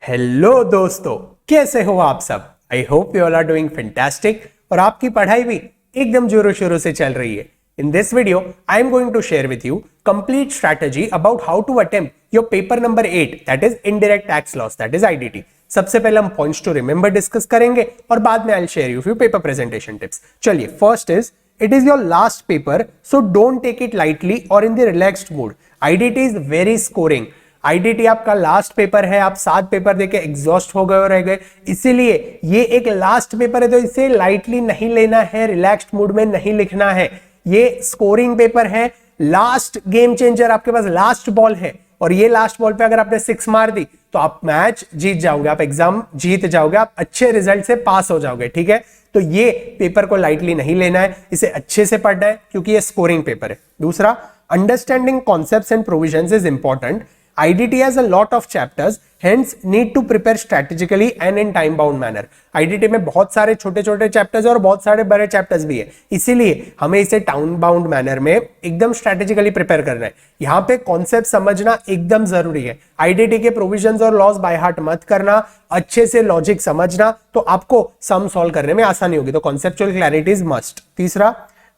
Hello दोस्तों, कैसे हो आप सब। I hope you all are doing fantastic और आपकी पढ़ाई भी एकदम जोरों शोरों से चल रही है। In this video I am going to share with you complete strategy about how to attempt your paper number 8 that is indirect tax laws that is IDT. सबसे पहले हम पॉइंट्स टू रिमेंबर डिस्कस करेंगे और बाद में I will share you few paper presentation tips. चलिए, first is it is your last paper, so don't take it lightly or in the relaxed mood. IDT is very scoring. IDT आपका last paper है, आप 7 paper देके exhaust हो गए और रह गए, इसीलिए ये एक लास्ट पेपर है तो इसे लाइटली नहीं लेना है, रिलैक्स्ड मूड में नहीं लिखना है। ये स्कोरिंग पेपर है, लास्ट गेम चेंजर, आपके पास लास्ट बॉल है और ये लास्ट बॉल पे अगर आपने 6 मार दी तो आप मैच जीत जाओगे, आप एग्जाम जीत जाओगे, आप अच्छे रिजल्ट से पास हो जाओगे। ठीक है, तो ये पेपर को लाइटली नहीं लेना है, इसे अच्छे से पढ़ना है क्योंकि ये स्कोरिंग पेपर है। दूसरा, understanding concepts and provisions is important. IDT has a lot of chapters, hence need to prepare strategically and in time bound manner. IDT में बहुत सारे छोटे छोटे चैप्टर्स और बहुत सारे बड़े चैप्टर्स भी है, इसीलिए हमें इसे टाउन बाउंड मैनर में एकदम स्ट्रेटेजिकली प्रिपेयर करना है। यहाँ पे कॉन्सेप्ट समझना एकदम जरूरी है। IDT के प्रोविजंस और लॉस बाय हार्ट मत करना, अच्छे से लॉजिक समझना तो आपको सम सॉल्व करने में आसानी होगी। तो कॉन्सेप्चुअल क्लैरिटी इज मस्ट। तीसरा,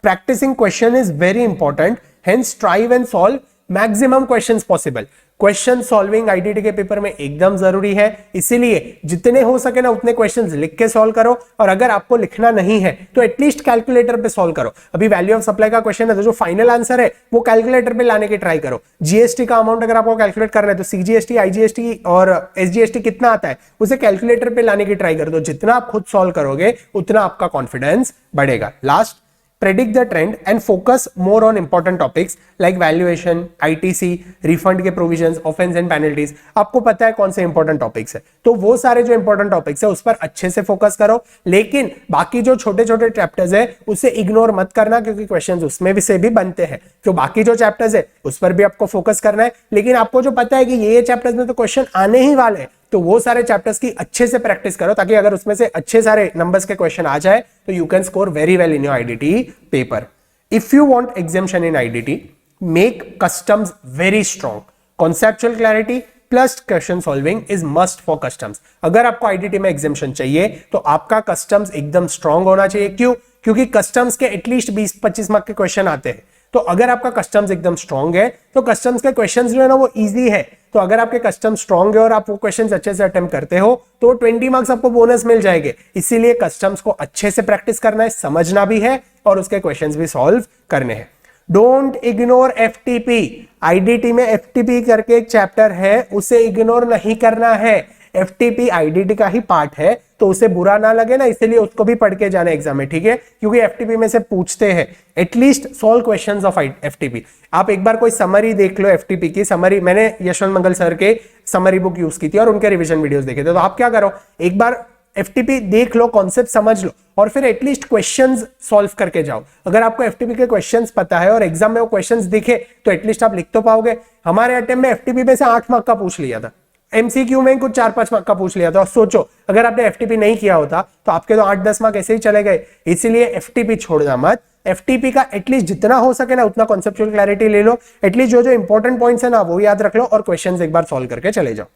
practicing question is very important, hence strive and solve maximum questions possible. Question solving IDT के पेपर में एकदम जरूरी है, इसीलिए जितने हो सके ना उतने क्वेश्चंस लिख के सॉल्व करो और अगर आपको लिखना नहीं है तो एटलीस्ट कैलकुलेटर पे सॉल्व करो। अभी वैल्यू ऑफ सप्लाई का क्वेश्चन है तो जो फाइनल आंसर है वो कैलकुलेटर पे लाने की ट्राई करो। जीएसटी का अमाउंट अगर आपको कैलकुलेट करना है तो सीजीएसटी, आईजीएसटी और एसजीएसटी कितना आता है उसे कैलकुलेटर पे लाने की ट्राई कर दो। जितना आप खुद सॉल्व करोगे उतना आपका कॉन्फिडेंस बढ़ेगा। Last, predict the trend and focus more on important topics like valuation, ITC, refund के provisions, offense and penalties। आपको पता है कौन से important topics है तो वो सारे जो important topics है उस पर अच्छे से focus करो, लेकिन बाकी जो छोटे छोटे chapters है उसे ignore मत करना क्योंकि questions उसमें भी से भी बनते हैं। तो बाकी जो chapters है उस पर भी आपको focus करना है, लेकिन आपको जो पता है कि ये chapters में तो question आने ही वाले हैं तो वो सारे चैप्टर्स की अच्छे से प्रैक्टिस करो ताकि अगर उसमें से अच्छे सारे नंबर्स के क्वेश्चन आ जाए तो you can score very well in your IDT paper. If you want exemption in IDT, make customs very strong. Conceptual clarity plus question solving is must for customs. अगर आपको आईडीटी में exemption चाहिए तो आपका customs एकदम strong होना चाहिए। क्यों? क्योंकि कस्टम्स के एटलीस्ट 20-25 मार्क के क्वेश्चन आते हैं, तो अगर आपका कस्टम्स एकदम स्ट्रॉन्ग है तो कस्टम्स के क्वेश्चंस जो है ना वो इजी है। तो अगर आपके कस्टम्स स्ट्रॉन्ग है और आप वो क्वेश्चंस अच्छे से अटेम्प्ट करते हो तो 20 मार्क्स आपको बोनस मिल जाएंगे। इसीलिए कस्टम्स को अच्छे से प्रैक्टिस करना है, समझना भी है और उसके क्वेश्चंस भी सॉल्व करने हैं। Don't ignore FTP. आईडीटी में एफटीपी करके एक चैप्टर है, उसे इग्नोर नहीं करना है। एफटीपी आईडीटी का ही पार्ट है तो उसे बुरा ना लगे ना, इसलिए उसको भी पढ़ के जाना एग्जाम में। ठीक है, क्योंकि एफटीपी में से पूछते हैं। At least solve questions of FTP. आप एक बार कोई समरी देख लो, एफटीपी की समरी। मैंने यशवंत मंगल सर के समरी बुक यूज की थी और उनके रिवीजन वीडियोस देखे थे। तो आप क्या करो, एक बार एफटीपी देख लो, कॉन्सेप्ट समझ लो और फिर एटलीस्ट क्वेश्चंस सॉल्व करके जाओ। अगर आपको एफटीपी के क्वेश्चंस पता है और एग्जाम में वो क्वेश्चंस दिखे तो एटलीस्ट आप लिख तो पाओगे। हमारे अटेम्प्ट में एफटीपी में से 8 मार्क का पूछ लिया था, एमसीक्यू में कुछ 4-5 मार्क का पूछ लिया था। और सोचो अगर आपने एफटीपी नहीं किया होता तो आपके तो 8-10 मार्क ऐसे ही चले गए। इसीलिए एफटीपी छोड़ना मत। एफटीपी का एटलीस्ट जितना हो सके ना उतना कॉन्सेप्चुअल क्लैरिटी ले लो। एटलीस्ट जो जो इंपॉर्टेंट पॉइंट्स है ना वो याद रख लो और क्वेश्चंस एक बार सॉल्व करके चले जाओ।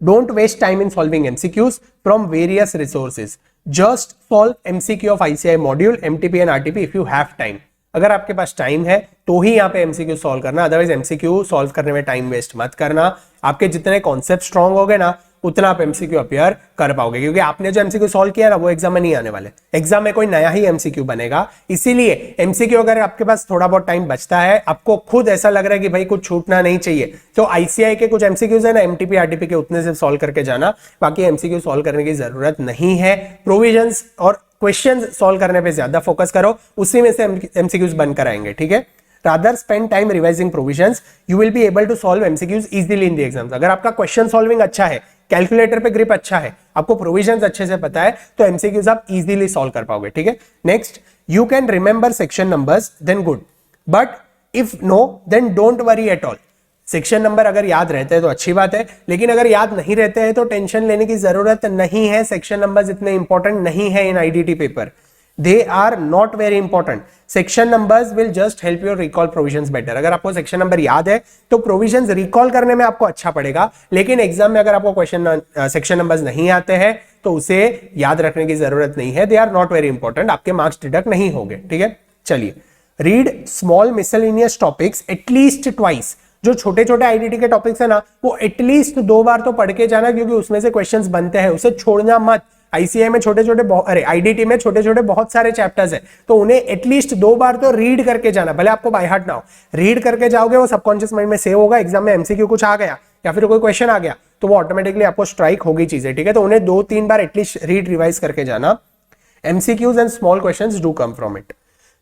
Don't waste time in solving MCQs from various resources. Just solve MCQ of ICI module, MTP and RTP if you have time. अगर आपके पास टाइम है तो ही यहाँ पे MCQ सॉल्व करना, अदरवाइज MCQ सॉल्व करने में टाइम वेस्ट मत करना। आपके जितने कॉन्सेप्ट स्ट्रॉन्ग हो गए ना उतना आप MCQ अपियर कर पाओगे, क्योंकि आपने जो MCQ सॉल्व किया ना वो एग्जाम में नहीं आने वाले। एग्जाम में कोई नया ही MCQ बनेगा। इसीलिए MCQ अगर आपके पास थोड़ा बहुत टाइम बचता है, आपको खुद ऐसा लग रहा है कि भाई कुछ छूटना नहीं चाहिए, तो ICI के कुछ MCQs है ना, MTP RTP के उतने से सॉल्व करके जाना, बाकी MCQ सॉल्व करने की जरूरत नहीं है। प्रोविजंस और क्वेश्चंस सॉल्व करने पे ज्यादा फोकस करो, उसी में से MCQs बनकर आएंगे। ठीक है, rather spend time revising provisions, you will be able to solve MCQs easily in the exams। अगर आपका क्वेश्चन सॉल्विंग अच्छा है, कैलकुलेटर पे ग्रिप अच्छा है, आपको प्रोविजंस अच्छे से पता है तो MCQs आप इजीली सॉल्व कर पाओगे। ठीक है, next, you can remember section numbers then good, but if no then don't worry at all। Section number अगर याद रहते हैं तो अच्छी बात है, लेकिन अगर याद नहीं रहते हैं तो टेंशन लेने की जरूरत नहीं है। सेक्शन नंबर्स इतने इंपॉर्टेंट नहीं है in IDT paper. They are not very important. Section numbers will just help you recall provisions better. अगर आपको सेक्शन नंबर याद है तो प्रोविजंस रिकॉल करने में आपको अच्छा पड़ेगा, लेकिन एग्जाम में अगर आपको क्वेश्चन सेक्शन नंबर्स नहीं आते हैं तो उसे याद रखने की जरूरत नहीं है. They are not very important, आपके मार्क्स डिडक्ट नहीं होंगे. ठीक है, चलिए. Read small miscellaneous topics at least twice. जो छोटे छोटे आईडीटी के टॉपिक्स है ना, वो एटलीस्ट 2 बार तो पढ़ के जाना, क्योंकि उसमें से क्वेश्चंस बनते हैं, उसे छोड़ना मत. आईसीआई में छोटे छोटे आईडीटी में छोटे छोटे बहुत सारे चैप्टर्स हैं, तो उन्हें एटलीस्ट 2 बार तो रीड करके जाना. भले आपको बाय हार्ट ना हो, रीड करके जाओगे, वो सबकॉन्शियस माइंड में सेव होगा. एग्जाम में एमसीक्यू कुछ आ गया या फिर कोई क्वेश्चन आ गया तो वो ऑटोमेटिकली आपको स्ट्राइक होगी चीजें. ठीक है, तो उन्हें 2-3 बार एटलीस्ट रीड रिवाइज करके जाना. MCQs and small questions do come from it.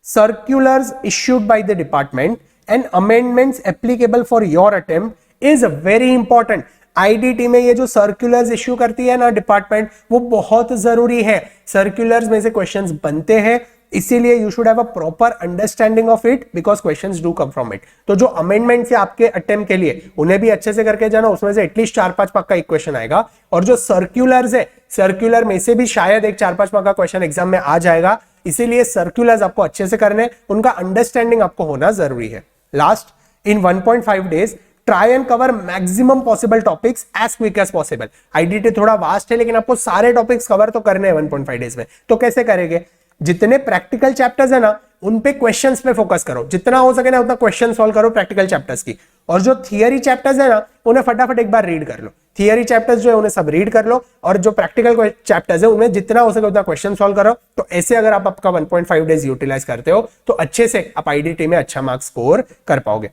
Circulars issued by the department and amendments applicable for your attempt is very important. IDT में ये जो सर्कुलर्स इश्यू करती है ना डिपार्टमेंट, वो बहुत जरूरी है. सर्कुलर्स में से क्वेश्चंस बनते हैं, इसीलिए you should have a proper understanding of it because questions do come from it. तो जो अमेंडमेंट्स है आपके अटेम्प्ट के लिए, उन्हें भी अच्छे से करके जाना. उसमें से एटलीस्ट 4-5 मार्क का एक क्वेश्चन आएगा. और जो सर्कुलर्स है, सर्कुलर में से भी शायद एक 4-5 मार्क का क्वेश्चन एग्जाम में आ जाएगा. इसीलिए सर्कुलर्स आपको अच्छे से करने, उनका अंडरस्टैंडिंग आपको होना जरूरी है. Last, in 1.5 days try and cover maximum possible topics as quick as possible. IDT थोड़ा वास्ट है, लेकिन आपको सारे टॉपिक्स कवर तो करने हैं 1.5 days में. तो कैसे करेंगे? जितने प्रैक्टिकल चैप्टर्स है ना, उन पे क्वेश्चंस पे फोकस करो. जितना हो सके ना उतना क्वेश्चन सॉल्व करो प्रैक्टिकल चैप्टर्स की. और जो थियरी चैप्टर्स है ना, उन्हें फटाफट एक बार रीड कर लो. थियरी चैप्टर्स जो है उन्हें सब रीड कर लो, और जो प्रैक्टिकल चैप्टर्स है उनमें जितना हो सके उतना क्वेश्चन सॉल्व करो. तो ऐसे अगर आप आपका 1.5 days यूटिलाइज करते हो तो अच्छे से आप आईडीटी में अच्छा मार्क्स स्कोर कर पाओगे.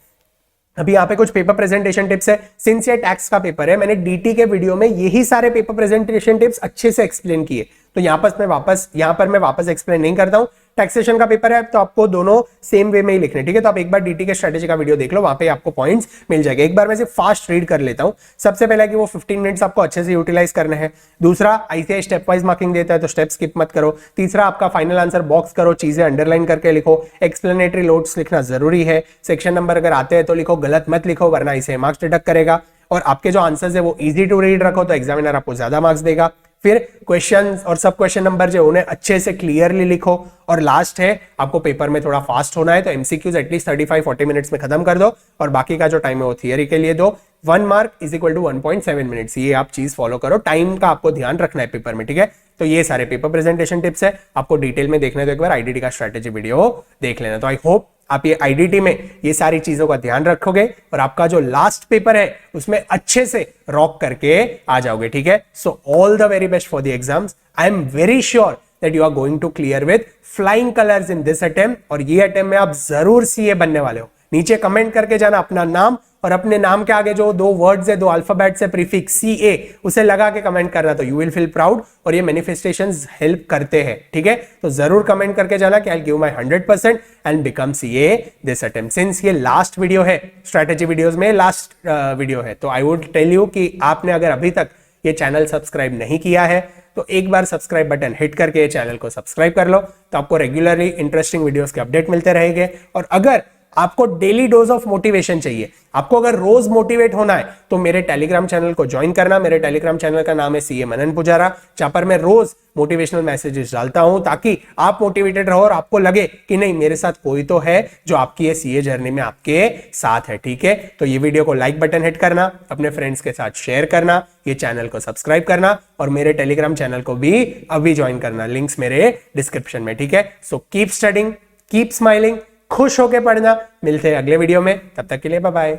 अभी यहाँ पे कुछ पेपर प्रेजेंटेशन टिप्स है. सिंस ये टैक्स का पेपर है, मैंने डीटी के वीडियो में यही सारे पेपर प्रेजेंटेशन टिप्स अच्छे से एक्सप्लेन किए, तो यहाँ पर मैं वापस एक्सप्लेन नहीं करता हूँ. टैक्सेशन का पेपर है तो आपको दोनों सेम वे में ही लिखने. ठीक है, तो आप एक बार डीटी के स्ट्रेटेजी का वीडियो देख लो, वहां पे आपको पॉइंट्स मिल जाएंगे. एक बार मैं सिर्फ फास्ट रीड कर लेता हूं. सबसे पहले कि वो 15 मिनट्स आपको अच्छे से यूटिलाइज करने हैं. दूसरा, आईसीआई स्टेप वाइज मार्किंग देता है तो स्टेप स्किप मत करो. तीसरा, आपका फाइनल आंसर बॉक्स करो, चीजें अंडरलाइन करके लिखो. एक्सप्लेनेटरी नोट्स लिखना जरूरी है. सेक्शन नंबर अगर आते हैं तो लिखो, गलत मत लिखो वरना इसे मार्क्स डिडक्ट करेगा. और आपके जो आंसर्स है वो इजी टू रीड रखो तो एग्जामिनर आपको ज्यादा मार्क्स देगा. फिर क्वेश्चंस और सब क्वेश्चन नंबर जो उन्हें अच्छे से क्लियरली लिखो. और लास्ट है, आपको पेपर में थोड़ा फास्ट होना है तो एमसीक्यूज एटलीस्ट 35-40 मिनट्स में खत्म कर दो, और बाकी का जो टाइम है वो थियरी के लिए दो. 1 mark is equal to 1.7 minutes. ये आप चीज फॉलो करो, टाइम का आपको ध्यान रखना है पेपर में. ठीक है, तो ये सारे पेपर प्रेजेंटेशन टिप्स है. आपको डिटेल में देखना है तो एक बार आईडीटी का स्ट्रेटेजी वीडियो देख लेना. तो आई होप आप ये आईडीटी में ये सारी चीजों का ध्यान रखोगे और आपका जो लास्ट पेपर है उसमें अच्छे से रॉक करके आ जाओगे. ठीक है, so all the very best for the exams. I am very sure that you are going to clear with flying colors in this attempt. और ये अटेम्प्ट में आप जरूर सीए बनने वाले हो. नीचे कमेंट करके जाना अपना नाम, और अपने नाम के आगे जो 2 वर्ड्स है, 2 अल्फाबेट्स है, प्रीफिक्स CA, उसे लगा के कमेंट करना, तो यू विल फील प्राउड. और ये मैनिफेस्टेशंस हेल्प करते हैं. ठीक है, तो जरूर कमेंट करके जाना कि I give my 100% and become CA this attempt. Since ये लास्ट वीडियो है, स्ट्रेटेजी वीडियोस में लास्ट वीडियो है, तो आई वुड टेल यू कि आपने अगर अभी तक ये चैनल सब्सक्राइब नहीं किया है तो एक बार सब्सक्राइब बटन हिट करके चैनल को सब्सक्राइब कर लो, तो आपको रेगुलरली इंटरेस्टिंग वीडियोस के अपडेट मिलते रहेंगे. और अगर आपको डेली डोज ऑफ मोटिवेशन चाहिए, आपको अगर रोज मोटिवेट होना है, तो मेरे टेलीग्राम चैनल को ज्वाइन करना. मेरे टेलीग्राम चैनल का नाम है CA मनन पुजारा, जहां पर मैं रोज मोटिवेशनल मैसेजेस डालता हूं ताकि आप मोटिवेटेड रहो और आपको लगे कि नहीं, मेरे साथ कोई तो है जो आपकी ये CA जर्नी में आपके साथ है. ठीक है, तो ये वीडियो को लाइक बटन हिट करना, अपने फ्रेंड्स के साथ शेयर करना, ये चैनल को सब्सक्राइब करना, और मेरे टेलीग्राम चैनल को भी अभी ज्वाइन करना. लिंक्स मेरे डिस्क्रिप्शन में. ठीक है, so keep studying, keep smiling, खुश होके पढ़ना. मिलते हैं अगले वीडियो में, तब तक के लिए बाय बाय.